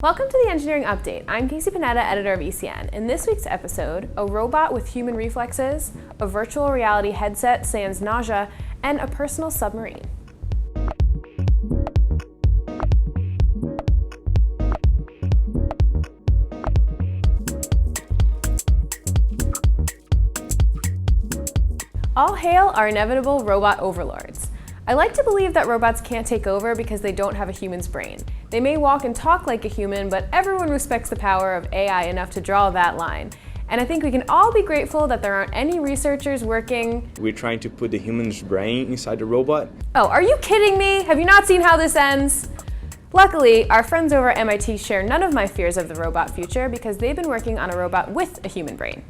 Welcome to the Engineering Update. I'm Casey Panetta, editor of ECN. In this week's episode, a robot with human reflexes, a virtual reality headset sans nausea, and a personal submarine. All hail our inevitable robot overlords. I like to believe that robots can't take over because they don't have a human's brain. They may walk and talk like a human, but everyone respects the power of AI enough to draw that line. And I think we can all be grateful that there aren't any researchers working. We're trying to put the human's brain inside the robot. Oh, are you kidding me? Have you not seen how this ends? Luckily, our friends over at MIT share none of my fears of the robot future because they've been working on a robot with a human brain.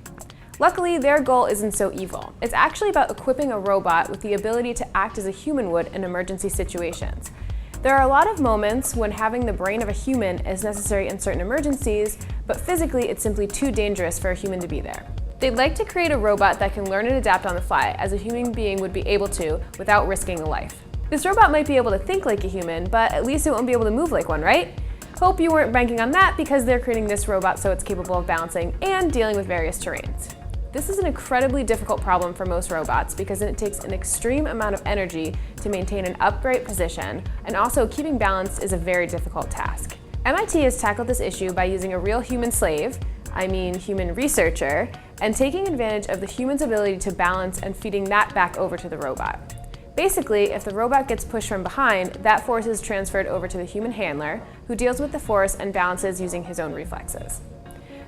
Luckily, their goal isn't so evil. It's actually about equipping a robot with the ability to act as a human would in emergency situations. There are a lot of moments when having the brain of a human is necessary in certain emergencies, but physically it's simply too dangerous for a human to be there. They'd like to create a robot that can learn and adapt on the fly, as a human being would be able to, without risking a life. This robot might be able to think like a human, but at least it won't be able to move like one, right? Hope you weren't banking on that because they're creating this robot so it's capable of balancing and dealing with various terrains. This is an incredibly difficult problem for most robots because it takes an extreme amount of energy to maintain an upright position, and also keeping balance is a very difficult task. MIT has tackled this issue by using a real human slave, human researcher, and taking advantage of the human's ability to balance and feeding that back over to the robot. Basically, if the robot gets pushed from behind, that force is transferred over to the human handler, who deals with the force and balances using his own reflexes.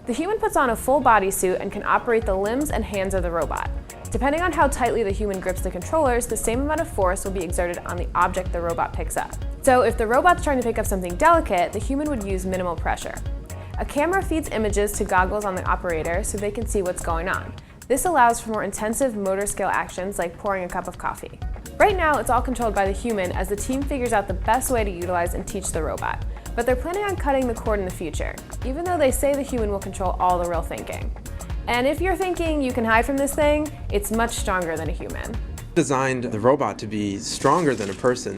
The human puts on a full bodysuit and can operate the limbs and hands of the robot. Depending on how tightly the human grips the controllers, the same amount of force will be exerted on the object the robot picks up. So if the robot's trying to pick up something delicate, the human would use minimal pressure. A camera feeds images to goggles on the operator so they can see what's going on. This allows for more intensive motor skill actions like pouring a cup of coffee. Right now, it's all controlled by the human as the team figures out the best way to utilize and teach the robot. But they're planning on cutting the cord in the future, even though they say the human will control all the real thinking. And if you're thinking you can hide from this thing, it's much stronger than a human. Designed the robot to be stronger than a person.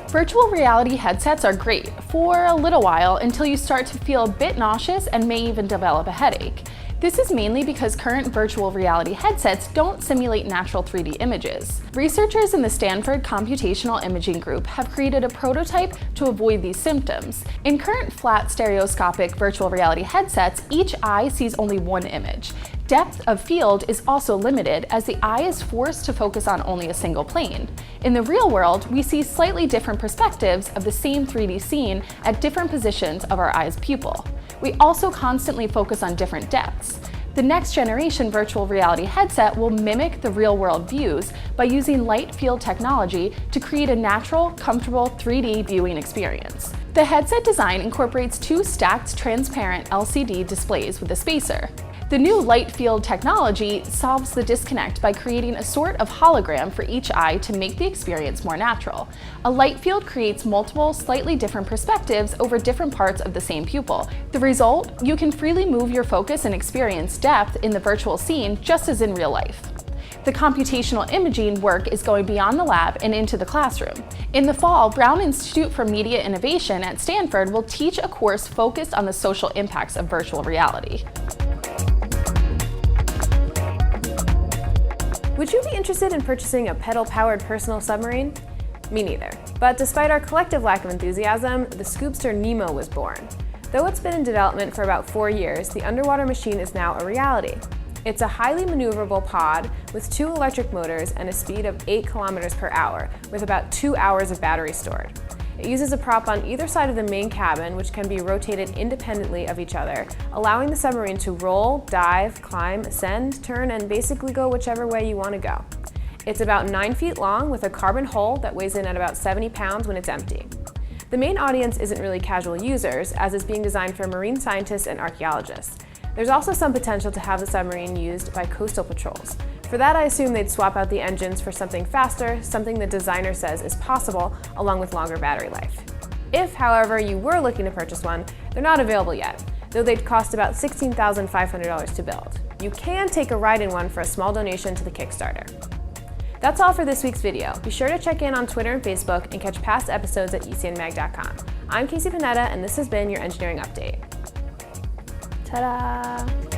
Virtual reality headsets are great for a little while until you start to feel a bit nauseous and may even develop a headache. This is mainly because current virtual reality headsets don't simulate natural 3D images. Researchers in the Stanford Computational Imaging Group have created a prototype to avoid these symptoms. In current flat stereoscopic virtual reality headsets, each eye sees only one image. Depth of field is also limited as the eye is forced to focus on only a single plane. In the real world, we see slightly different perspectives of the same 3D scene at different positions of our eye's pupil. We also constantly focus on different depths. The next generation virtual reality headset will mimic the real-world views by using light field technology to create a natural, comfortable 3D viewing experience. The headset design incorporates two stacked transparent LCD displays with a spacer. The new light field technology solves the disconnect by creating a sort of hologram for each eye to make the experience more natural. A light field creates multiple, slightly different perspectives over different parts of the same pupil. The result? You can freely move your focus and experience depth in the virtual scene just as in real life. The computational imaging work is going beyond the lab and into the classroom. In the fall, Brown Institute for Media Innovation at Stanford will teach a course focused on the social impacts of virtual reality. Would you be interested in purchasing a pedal-powered personal submarine? Me neither. But despite our collective lack of enthusiasm, the Scoopster Nemo was born. Though it's been in development for about 4 years, the underwater machine is now a reality. It's a highly maneuverable pod with 2 electric motors and a speed of 8 kilometers per hour, with about 2 hours of battery stored. It uses a prop on either side of the main cabin, which can be rotated independently of each other, allowing the submarine to roll, dive, climb, ascend, turn, and basically go whichever way you want to go. It's about 9 feet long with a carbon hull that weighs in at about 70 pounds when it's empty. The main audience isn't really casual users, as it's being designed for marine scientists and archaeologists. There's also some potential to have the submarine used by coastal patrols. For that, I assume they'd swap out the engines for something faster, something the designer says is possible, along with longer battery life. If, however, you were looking to purchase one, they're not available yet, though they'd cost about $16,500 to build. You can take a ride in one for a small donation to the Kickstarter. That's all for this week's video. Be sure to check in on Twitter and Facebook and catch past episodes at ecnmag.com. I'm Casey Panetta, and this has been your Engineering Update. Ta-da!